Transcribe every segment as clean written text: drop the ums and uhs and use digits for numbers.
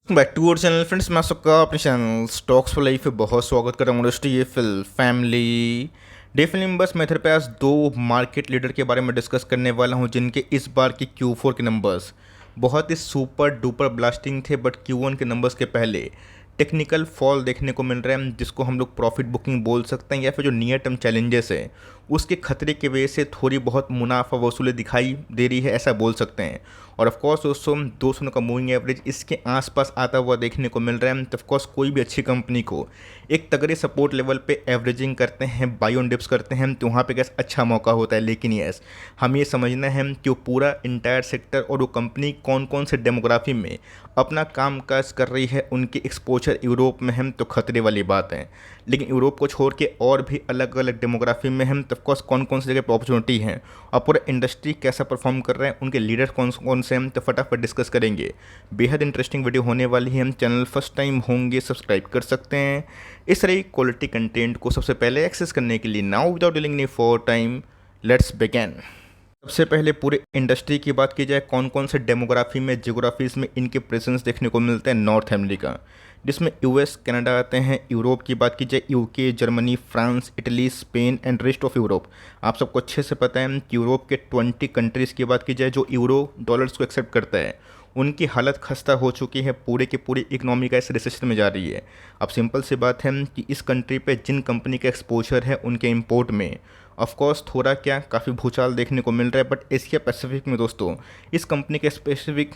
Back to our channel friends. मैं सबका अपने चैनल स्टॉक्स फॉर लाइफ पे बहुत स्वागत कर रहा हूँ। ये फिल फैमिली डेफिनेटली बस मैं इधर पे आज दो मार्केट लीडर के बारे में डिस्कस करने वाला हूँ जिनके इस बार की Q4 के नंबर्स बहुत ही सुपर डुपर ब्लास्टिंग थे, बट Q1 के नंबर्स के पहले टेक्निकल फॉल देखने को मिल रहा है, जिसको हम लोग प्रॉफिट बुकिंग बोल सकते हैं, या फिर जो नियर टर्म चैलेंजेस है उसके खतरे की वजह से थोड़ी बहुत मुनाफा वसूली दिखाई दे रही है, ऐसा बोल सकते हैं। और ऑफ कोर्स दोस्तों 200 का मूविंग एवरेज इसके आसपास आता हुआ देखने को मिल रहा है। तो ऑफ कोर्स कोई भी अच्छी कंपनी को एक तगड़े सपोर्ट लेवल पे एवरेजिंग करते हैं, बाई ऑन डिप्स करते हैं, तो वहाँ पे गैस अच्छा मौका होता है। लेकिन यस, हम ये समझना है कि वो पूरा इंटायर सेक्टर और वो कंपनी कौन कौन से डेमोग्राफी में अपना काम काज कर रही है, उनकी एक्सपोजर यूरोप में है तो खतरे वाली बात है। लेकिन यूरोप को छोड़ के और भी अलग अलग डेमोग्राफी में हम तो ऑफकोर्स कौन कौन सी जगह पर अपॉर्चुनिटी है और पूरा इंडस्ट्री कैसा परफॉर्म कर रहे हैं, उनके लीडर कौन कौन से हम तो फटाफट डिस्कस करेंगे। बेहद इंटरेस्टिंग वीडियो होने वाली है। हम चैनल फर्स्ट टाइम होंगे सब्सक्राइब कर सकते हैं इस तरह क्वालिटी कंटेंट को सबसे पहले एक्सेस करने के लिए। Now without dealing any for time, let's begin. सबसे पहले पूरे इंडस्ट्री की बात की जाए, कौन कौन से डेमोग्राफी में जियोग्राफीज़ में इनके प्रेजेंस देखने को मिलते हैं। नॉर्थ अमेरिका, जिसमें यूएस कनाडा आते हैं। यूरोप की बात की जाए, UK, Germany, France, Italy, Spain and rest of Europe. आप सबको अच्छे से पता है कि यूरोप के 20 कंट्रीज़ की बात की जाए जो यूरो डॉलर्स को एक्सेप्ट करता है, उनकी हालत खस्ता हो चुकी है। पूरे की पूरी इकनॉमी का इस रिसेशन में जा रही है। अब सिंपल सी बात है कि इस कंट्री पे जिन कंपनी का एक्सपोजर है उनके इंपोर्ट में ऑफकोर्स थोड़ा क्या काफ़ी भूचाल देखने को मिल रहा है। बट एशिया पैसिफिक में दोस्तों इस कंपनी के स्पेसिफिक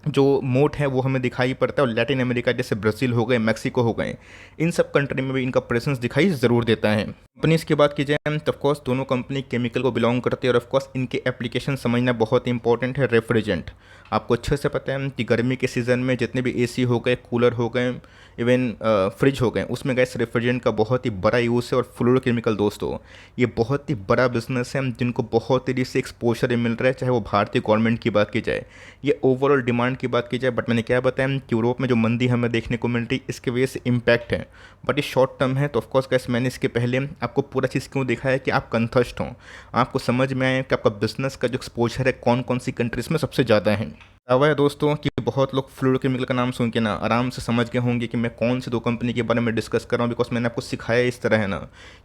जो मोड है वो हमें दिखाई पड़ता है। और लैटिन अमेरिका जैसे ब्राज़ील हो गए, मैक्सिको हो गए, इन सब कंट्री में भी इनका प्रेजेंस दिखाई ज़रूर देता है। कंपनीज़ की बात की जाए तो ऑफकोर्स दोनों कंपनी केमिकल को बिलोंग करती है और ऑफकोर्स इनके एप्लीकेशन समझना बहुत इंपॉर्टेंट है। रेफ्रिजरेंट, आपको अच्छे से पता है कि गर्मी के सीज़न में जितने भी एसी हो गए, कूलर हो गए, इवन फ्रिज हो गए, उसमें गैस रेफ्रिजरेंट का बहुत ही बड़ा यूज़ है। और फ्लोरोकेमिकल दोस्तों ये बहुत ही बड़ा बिजनेस है जिनको बहुत तेज़ी से एक्सपोजर मिल रहा है, चाहे वो भारतीय गवर्नमेंट की बात की जाए या ओवरऑल डिमांड की बात की जाए। बट मैंने क्या बताया कि यूरोप में जो मंदी हमें देखने को मिल रही इसके वजह से इम्पैक्ट है, बट ये शॉर्ट टर्म है। तो ऑफकोर्स गैस मैंने इसके पहले आपको पूरा चीज़ क्यों दिखाया कि आप कंथस्ट हों, आपको समझ में आए कि आपका बिजनेस का जो एक्सपोजर है कौन कौन सी कंट्रीज़ में सबसे ज़्यादा है। दावा है दोस्तों कि बहुत लोग फ्लोरोकेमिकल का नाम सुन के ना आराम से समझ गए होंगे कि मैं कौन सी दो कंपनी के बारे में डिस्कस कर रहा हूँ। बिकॉज मैंने आपको सिखाया इस तरह है ना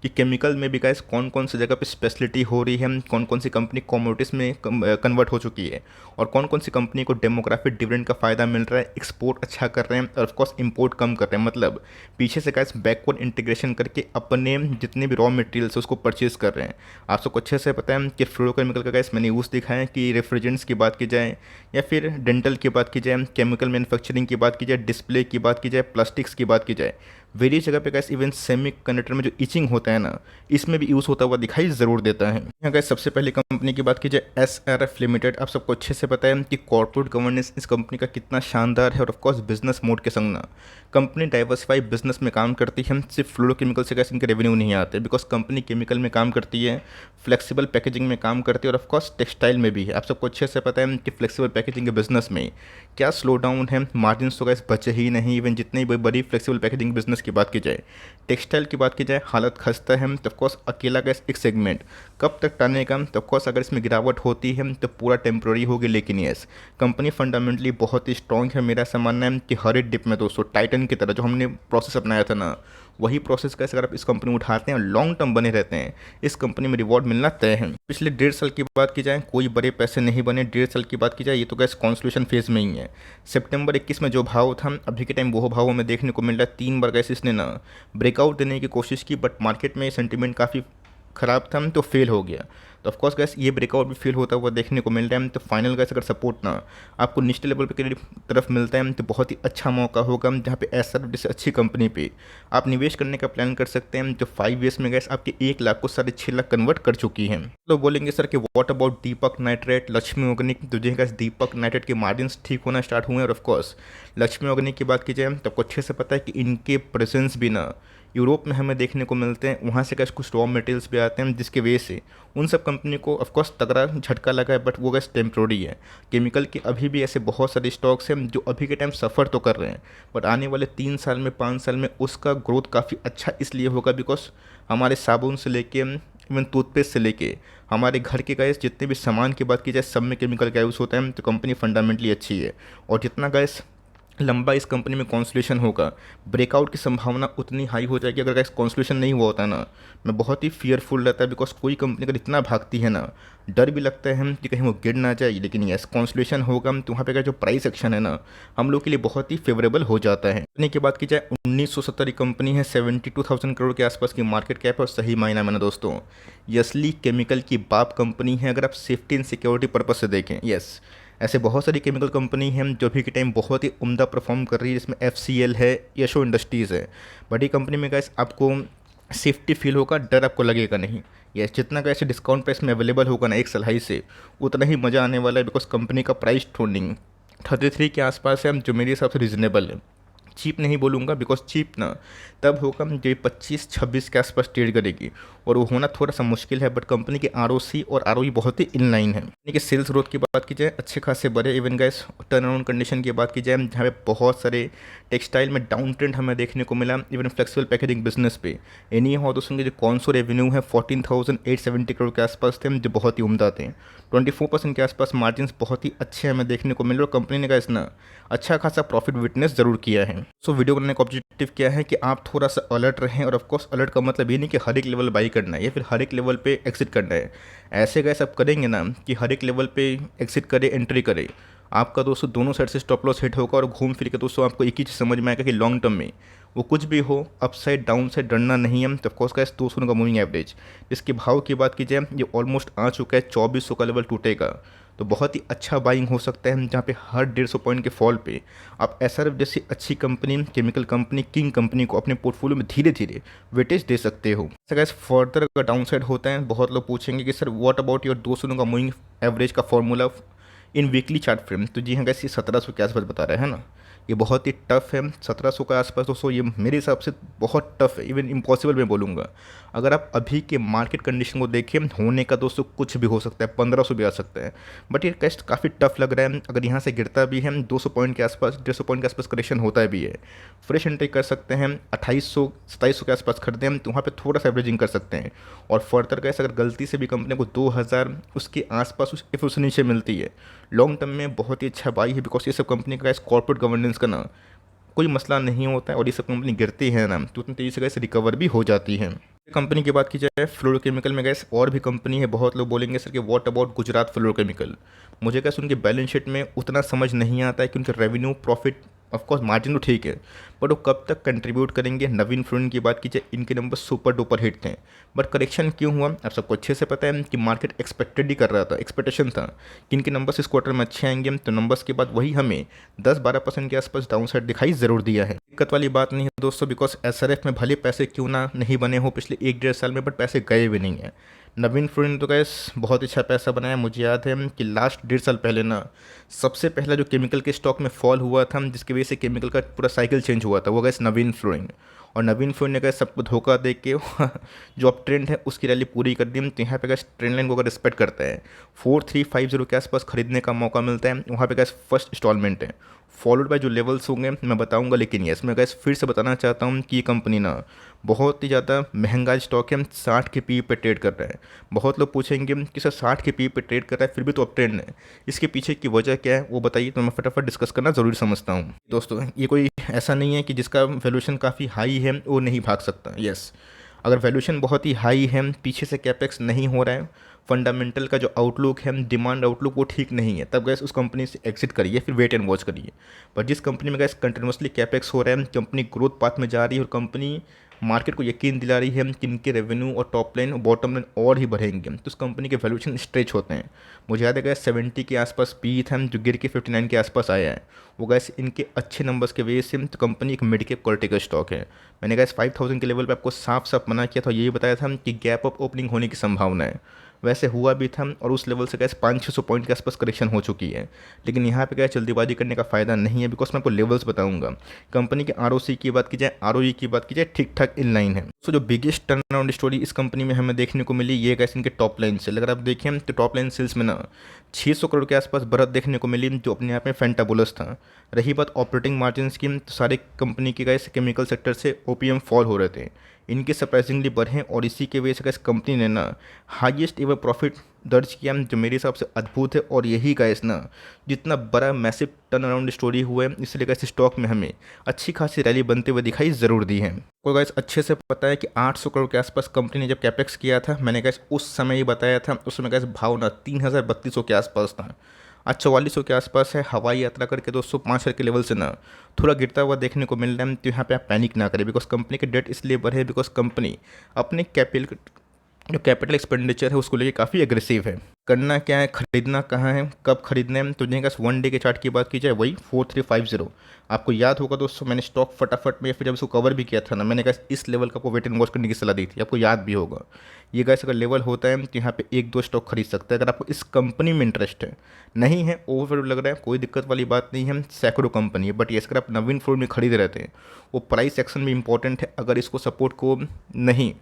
कि केमिकल में भी गाइस कौन कौन सी जगह पे स्पेशलिटी हो रही है, कौन कौन सी कंपनी कमोडिटीज़ में कन्वर्ट हो चुकी है, और कौन कौन सी कंपनी को डेमोग्राफिक डिविडेंड का फ़ायदा मिल रहा है, एक्सपोर्ट अच्छा कर रहे हैं और ऑफकोर्स इंपोर्ट कम कर रहे हैं। मतलब पीछे से गाइस बैकवर्ड इंटीग्रेशन करके अपने जितने भी रॉ मटेरियल्स है उसको परचेज कर रहे हैं। आप सबको अच्छे से पता है कि फ्लोरोकेमिकल का गाइस मैंने यूज़ दिखाया है कि रेफ्रिजरेंट्स की बात की जाए या फिर डेंटल की बात की जाए, केमिकल मैन्युफैक्चरिंग की बात की जाए, डिस्प्ले की बात की जाए, प्लास्टिक्स की बात की जाए, वेरियस जगह पे गैस इवन सेमी कंडक्टर में जो इचिंग होता है ना, इसमें भी यूज़ होता हुआ दिखाई ज़रूर देता है। यहाँ गैस सबसे पहले कंपनी की बात की जाए SRF लिमिटेड। आप सबको अच्छे से पता है कि कॉर्पोरेट गवर्नेंस इस कंपनी का कितना शानदार है और ऑफकोर्स बिजनेस मोड के संग ना कंपनी डाइवर्सिफाई बिजनेस में काम करती है। सिर्फ फ्लोरोकेमिकल से गैस इनके रेवेन्यू नहीं आते, बिकॉज कंपनी केमिकल में काम करती है, फ्लेक्सिबल पैकेजिंग में काम करती है और ऑफकोर्स टेक्सटाइल में भी है। आप सबको अच्छे से पता है कि फ्लेक्सिबल पैकेजिंग के बिजनेस में क्या स्लो डाउन है, मार्जिन तो गैस बचे ही नहीं। इवन जितनी भी बड़ी फ्लेक्सिबल पैकेजिंग बिजनेस की बात की जाए, टेक्सटाइल की बात की जाए, हालत खस्ता है। तो ऑफकोर्स अकेला गैस एक सेगमेंट कब तक टाने का, तो ऑफकोर्स अगर इसमें गिरावट होती है तो पूरा टेम्प्रोरी होगी। लेकिन यस, कंपनी फंडामेंटली बहुत ही स्ट्रॉन्ग है। मेरा ऐसा मानना है कि हर एक डिप में दोस्तों टाइटन की तरह जो हमने प्रोसेस अपनाया था ना, वही प्रोसेस का अगर आप इस कंपनी में उठाते हैं और लॉन्ग टर्म बने रहते हैं, इस कंपनी में रिवॉर्ड मिलना तय है। पिछले 1.5 साल की बात की जाए कोई बड़े पैसे नहीं बने। 1.5 साल की बात की जाए ये तो गैस कॉन्सोल्यूशन फेज में ही है। सितंबर 21 में जो भाव था अभी के टाइम वो भाव हमें देखने को मिल रहा है। 3 बार गैस इसने ना ब्रेकआउट देने की कोशिश की, बट मार्केट में सेंटीमेंट काफ़ी ख़राब था तो फेल हो गया। तो ऑफकोर्स गैस ये ब्रेकआउट भी फेल होता हुआ देखने को मिल रहा है। तो फाइनल गैस अगर सपोर्ट ना आपको निचले लेवल पे की तरफ मिलता है तो बहुत ही अच्छा मौका होगा जहाँ पे ऐसा जैसे अच्छी कंपनी पे आप निवेश करने का प्लान कर सकते हैं। जो 5 ईयर्स में गैस आपके 1 लाख को 6.5 लाख कन्वर्ट कर चुकी है। तो बोलेंगे सर कि what about Deepak nitrate, Lakshmi organic. तो जो गैस दीपक नाइट्रेट के मार्जिन ठीक होना स्टार्ट हुए हैं। और ऑफकोर्स लक्ष्मी ऑर्गेनिक की बात की जाए तो आपको अच्छे से पता है कि इनके प्रेजेंस भी ना यूरोप में हमें देखने को मिलते हैं। वहाँ से गैस कुछ रॉ मटेरियल्स भी आते हैं जिसके वजह से उन सब कंपनी को ऑफकोर्स तगड़ा झटका लगा है, बट वो गैस टेम्प्रोरी है। केमिकल के अभी भी ऐसे बहुत सारे स्टॉक्स हैं जो अभी के टाइम सफ़र तो कर रहे हैं, बट आने वाले 3 साल में 5 साल में उसका ग्रोथ काफ़ी अच्छा इसलिए होगा बिकॉज हमारे साबुन से लेके इवन टूथपेस्ट से लेके हमारे घर के गैस जितने भी सामान की बात की जाए सब में केमिकल का यूज़ होता है। तो कंपनी फंडामेंटली अच्छी है। और जितना गैस लंबा इस कंपनी में कॉन्सोलेशन होगा, ब्रेकआउट की संभावना उतनी हाई हो जाएगी। अगर कॉन्सोलेशन नहीं हुआ होता ना, मैं बहुत ही फियरफुल रहता है, बिकॉज कोई कंपनी अगर इतना भागती है ना, डर भी लगता है कि कहीं वो गिर ना जाए। लेकिन यस, कॉन्सोलेशन होगा तो वहाँ पे का जो प्राइस एक्शन है ना, हम लोग के लिए बहुत ही फेवरेबल हो जाता है। कंपनी की बात की जाए 1970 कंपनी है, 72,000 करोड़ के आसपास की मार्केट कैप है, और सही मायना मैंने दोस्तों यसली केमिकल की बाप कंपनी है अगर आप सेफ्टी एंड सिक्योरिटी पर्पज से देखें। यस, ऐसे बहुत सारी केमिकल कंपनी हैं जो भी के टाइम बहुत ही उम्दा परफॉर्म कर रही है, जिसमें FCL है, यशो इंडस्ट्रीज़ है। बड़ी कंपनी में गाइस आपको सेफ्टी फील होगा, डर आपको लगेगा नहीं। यस, जितना का ऐसे डिस्काउंट प्राइस में अवेलेबल होगा ना एक सलाही से, उतना ही मज़ा आने वाला है, बिकॉज कंपनी का प्राइस ट्रेंडिंग 33 के आसपास है, जो मेरे हिसाब से रीजनेबल है। चीप नहीं बोलूँगा, बिकॉज चीप ना तब होगा जब 25-26 के आसपास ट्रेड करेगी, और वो होना थोड़ा सा मुश्किल है। बट कंपनी की ROC और ROE बहुत ही इन लाइन है। कंपनी के सेल्स ग्रोथ की बात की जाए अच्छे खासे बढ़े। Even guys turn around condition की बात की जाए, जहाँ पे बहुत सारे टेक्सटाइल में डाउन ट्रेंड हमें देखने को मिला, इवन फ्लेक्सिबल पैकेजिंग बिजनेस पे। इन्हीं हो दोस्तों के जो कॉन्सो रेवेन्यू है 14,870 करोड़ के आसपास थे, जो बहुत ही उम्दा थे। 24% के आसपास मार्जिन बहुत ही अच्छे हमें देखने को मिले, और कंपनी ने गाइस ना अच्छा खासा प्रॉफिट विटनेस जरूर किया है। सो वीडियो बनाने का ऑब्जेक्टिव क्या है कि आप थोड़ा सा अलर्ट रहें, और ऑफकोर्स अलर्ट का मतलब ये नहीं कि हर एक लेवल बाई करना है या फिर हर एक लेवल पे एग्जिट करना है। ऐसे गैस आप करेंगे ना कि हर एक लेवल पे एग्जिट करे, एंट्री करे, आपका दोस्तों दोनों साइड से स्टॉप लॉस हिट होगा, और घूम फिर के दोस्तों आपको एक ही चीज़ समझ में आएगा कि लॉन्ग टर्म में वो कुछ भी हो, अप साइड डाउन साइड डरना नहीं है। तो ऑफकोर्स गैस 200 का मूविंग एवरेज, इसके भाव की बात की जाए ये ऑलमोस्ट आ चुका है, 2400 का लेवल टूटेगा तो बहुत ही अच्छा बाइंग हो सकता है, जहाँ पे हर 150 पॉइंट के फॉल पे आप SRF जैसी अच्छी company, chemical company, king company को अपने पोर्टफोलियो में धीरे धीरे वेटेज दे सकते हो। सर गाइस फर्दर अगर डाउन साइड होता है, बहुत लोग पूछेंगे कि सर व्हाट अबाउट योर 200 का मूविंग एवरेज का formula in weekly chart frame. तो जी हाँ गाइस, ये 1700 के आसपास बता रहे हैं ना, ये बहुत ही टफ है। 1700 के आसपास दोस्तों ये मेरे हिसाब से बहुत टफ है, इवन इम्पॉसिबल मैं बोलूँगा। अगर आप अभी के मार्केट कंडीशन को देखें, होने का दोस्तों कुछ भी हो सकता है, 1500 भी आ सकता है। बट ये टेस्ट काफ़ी टफ लग रहा है। अगर यहाँ से गिरता भी है 200 पॉइंट के आसपास, 150 पॉइंट के आसपास करेक्शन होता भी है, फ्रेश एंट्री कर सकते हैं। 2800-2700 के आसपास खरीदें हम, तो वहाँ पे थोड़ा सा एवरेजिंग कर सकते हैं। और फर्दर कैसे अगर गलती से भी कंपनी को 2000 उसके आसपास उससे नीचे मिलती है, लॉन्ग टर्म में बहुत ही अच्छा बाई है, बिकॉज ये सब कंपनी का कॉर्पोरेट गवर्नेंस का ना कोई मसला नहीं होता है, और ये सब कंपनी गिरती है ना तो उतनी तेज़ी से गैस रिकवर भी हो जाती है। कंपनी की बात की जाए फ्लोरोकेमिकल में गैस और भी कंपनी है। बहुत लोग बोलेंगे सर कि व्हाट अबाउट गुजरात फ्लोरोकेमिकल। मुझे कैसे उनके बैलेंस शीट में उतना समझ नहीं आता है कि उनके रेवेन्यू प्रॉफिट ऑफकोर्स मार्जिन तो ठीक है, बट वो कब तक कंट्रीब्यूट करेंगे। नवीन फ्लोरिन की बात की जाए, इनके नंबर सुपर डुपर हिट थे, बट करेक्शन क्यों हुआ अब सबको अच्छे से पता है कि मार्केट एक्सपेक्टेड ही कर रहा था, एक्सपेक्टेशन था कि इनके नंबर्स इस क्वार्टर में अच्छे आएंगे। तो नंबर्स के बाद वही हमें 10-12% के आसपास डाउन साइड दिखाई ज़रूर दिया है। दिक्कत वाली बात नहीं है दोस्तों, बिकॉज SRF में भले पैसे क्यों ना नहीं बने हो पिछले 1-1.5 साल में, बट पैसे गए भी नहीं है। नवीन फ्लोरिन तो गैस बहुत अच्छा पैसा बनाया। मुझे याद है कि लास्ट 1.5 साल पहले ना सबसे पहला जो केमिकल के स्टॉक में फॉल हुआ था, जिसकी वजह से केमिकल का पूरा साइकिल चेंज हुआ था, वो गैस नवीन फ्लोरिन। और नवीन फ्लोरिन ने गैस सबको धोखा दे के जो अब ट्रेंड है उसकी रैली पूरी कर दी। तो यहाँ पे गैस ट्रेंड लाइन को अगर रिस्पेक्ट करता है, 4350 के आसपास खरीदने का मौका मिलता है। वहाँ पे गैस फर्स्ट इंस्टॉलमेंट है, फॉलोड बाय जो लेवल्स होंगे मैं बताऊंगा। लेकिन यस, मैं गैस फिर से बताना चाहता हूँ कि ये कंपनी ना बहुत ही ज़्यादा महंगा स्टॉक है, 60 के पी पे ट्रेड कर रहा है। बहुत लोग पूछेंगे कि सर 60 के पी पे ट्रेड कर रहा है फिर भी तो अब ट्रेंड है, इसके पीछे की वजह क्या है वो बताइए। तो मैं फटाफट डिस्कस करना ज़रूरी समझता हूँ दोस्तों। ये कोई ऐसा नहीं है कि जिसका वैल्यूएशन काफ़ी हाई है वो नहीं भाग सकता। यस, अगर वैल्यूएशन बहुत ही हाई है, पीछे से कैपेक्स नहीं हो रहा है, फंडामेंटल का जो आउटलुक है, डिमांड आउटलुक वो ठीक नहीं है, तब गैस उस कंपनी से एग्जिट करिए, फिर वेट एंड वॉच करिए। पर जिस कंपनी में गैस कंटिन्यूसली कैपेक्स हो रहा है, कंपनी ग्रोथ पाथ में जा रही है, और कंपनी मार्केट को यकीन दिला रही है कि इनके रेवेन्यू और टॉप लाइन और बॉटम लाइन और ही बढ़ेंगे, तो उस कंपनी के वैल्यूएशन स्ट्रेच होते हैं। मुझे याद है गैस 70 के आसपास पी था, जो गिर के 59 के आसपास आया है। वो गैस इनके अच्छे नंबर्स के वजह से तो कंपनी एक मिड कैप क्वालिटी का स्टॉक है। मैंने गैस 5000 के लेवल पे आपको साफ साफ मना किया था, यही बताया था कि गैप अप ओपनिंग होने की संभावना है। वैसे हुआ भी था, और उस लेवल से गैस 500-600 पॉइंट के आसपास करेक्शन हो चुकी है। लेकिन यहाँ पे गैस जल्दीबाजी करने का फ़ायदा नहीं है, बिकॉज मैं आपको लेवल्स बताऊंगा। कंपनी के ROC की बात की जाए, ROE की बात की जाए, ठीक ठाक इन लाइन है। सो जो बिगेस्ट टर्न अराउंड स्टोरी इस कंपनी में हमें देखने को मिली, ये गैस इनके टॉप लाइन से। अगर आप देखें तो टॉप लाइन सेल्स में ना 600 करोड़ के आसपास बढ़त देखने को मिली, जो अपने आप में फैंटाबुलस था। रही बात ऑपरेटिंग मार्जिन की, तो सारे कंपनी के गैस केमिकल सेक्टर से OPM फॉल हो रहे थे, इनके सरप्राइजिंगली बढ़े, और इसी के वजह से गैस कंपनी ने ना हाईएस्ट एवर प्रॉफिट दर्ज किया जो मेरे हिसाब से अद्भुत है। और यही गाइस ना जितना बड़ा मैसिव टर्न अराउंड स्टोरी हुआ है, इसलिए गाइस स्टॉक में हमें अच्छी खासी रैली बनते हुए दिखाई ज़रूर दी है। को गाइस अच्छे से पता है कि 800 करोड़ के आसपास कंपनी ने जब कैपेक्स किया था, मैंने गाइस उस समय ही बताया था, उस समय गाइस भाव ना 3,3200 के आसपास था। आज 4400 के आसपास है। हवाई यात्रा करके दोस्तों 5,000 के लेवल से ना थोड़ा गिरता हुआ देखने को मिल रहा है। तो यहाँ पे आप पैनिक ना करें, बिकॉज कंपनी के डेट इसलिए बढ़े बिकॉज कंपनी अपने जो कैपिटल एक्सपेंडिचर है उसको लेके काफ़ी एग्रेसिव है। करना क्या है, खरीदना कहाँ है, कब खरीदना है, तो जिनका 1 डे के चार्ट की बात की जाए वही 4350। आपको याद होगा दोस्तों, मैंने स्टॉक फटाफट में या फिर जब इसको कवर भी किया था ना, मैंने कहा इस लेवल का आपको वेट एंड वॉच करने की सलाह दी थी, आपको याद भी होगा। ये गैस अगर लेवल होता है तो यहाँ पे 1-2 स्टॉक खरीद सकते हैं अगर आपको इस कंपनी में इंटरेस्ट है। नहीं है, ओवर लग रहा है, कोई दिक्कत वाली बात नहीं है, सैकड़ों कंपनी है। बट ये अगर आप नवीन फ्लोर में खरीद रहे थे, वो प्राइस एक्शन भी इंपॉर्टेंट है। अगर इसको सपोर्ट को नहीं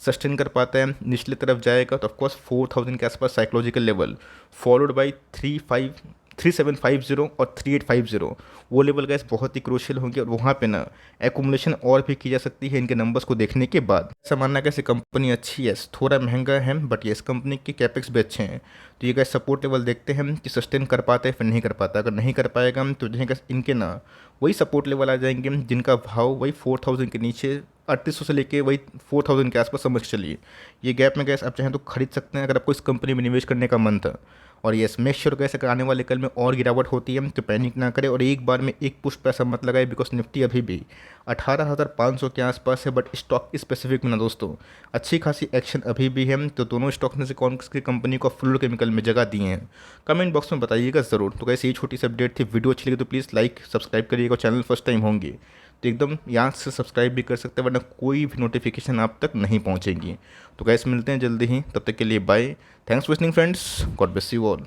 सस्टेन कर पाता है, निचले तरफ जाएगा तो ऑफकोर्स 4000 के आसपास साइकोलॉजिकल लेवल, फॉलोड बाई 3750 और 3850, वो लेवल गैस बहुत ही क्रूशियल होंगे। और वहाँ पे ना एकुमुलेशन और भी की जा सकती है इनके नंबर्स को देखने के बाद। ऐसा मानना कैसे कंपनी अच्छी है, थोड़ा महंगा है, बट ये इस कंपनी के कैपेक्स भी अच्छे हैं। तो ये गैस सपोर्ट लेवल देखते हैं कि सस्टेन कर पाता है फिर नहीं कर पाता। अगर नहीं कर पाएगा तो गैस इनके ना वही सपोर्ट लेवल आ जाएंगे जिनका भाव वही 4000 के नीचे 3800 से लेके वही 4000 के आसपास समझ चलिए। ये गैप में गैस आप चाहें तो खरीद सकते हैं अगर आपको इस कंपनी में निवेश करने का मन था। और यस, मेक श्योर कैसे आने वाले कल में और गिरावट होती है तो पैनिक ना करें और एक बार में एक पुश पैसा मत लगाए, बिकॉज निफ्टी अभी भी 18,500 के आसपास है। बट स्टॉक स्पेसिफिक में ना दोस्तों अच्छी खासी एक्शन अभी भी है। तो दोनों स्टॉक में से कौन सी कंपनी को फ्लूइड केमिकल में जगह दिए हैं, कमेंट बॉक्स में बताइएगा ज़रूर। तो कैसे ये छोटी सी अपडेट थी, वीडियो अच्छी लगी तो प्लीज़ लाइक सब्सक्राइब करिएगा। चैनल फर्स्ट टाइम होंगे तो एकदम यहाँ से सब्सक्राइब भी कर सकते हैं, वरना कोई भी नोटिफिकेशन आप तक नहीं पहुँचेंगी। तो गैस मिलते हैं जल्दी ही, तब तक के लिए bye. Thanks for listening friends, God bless you all.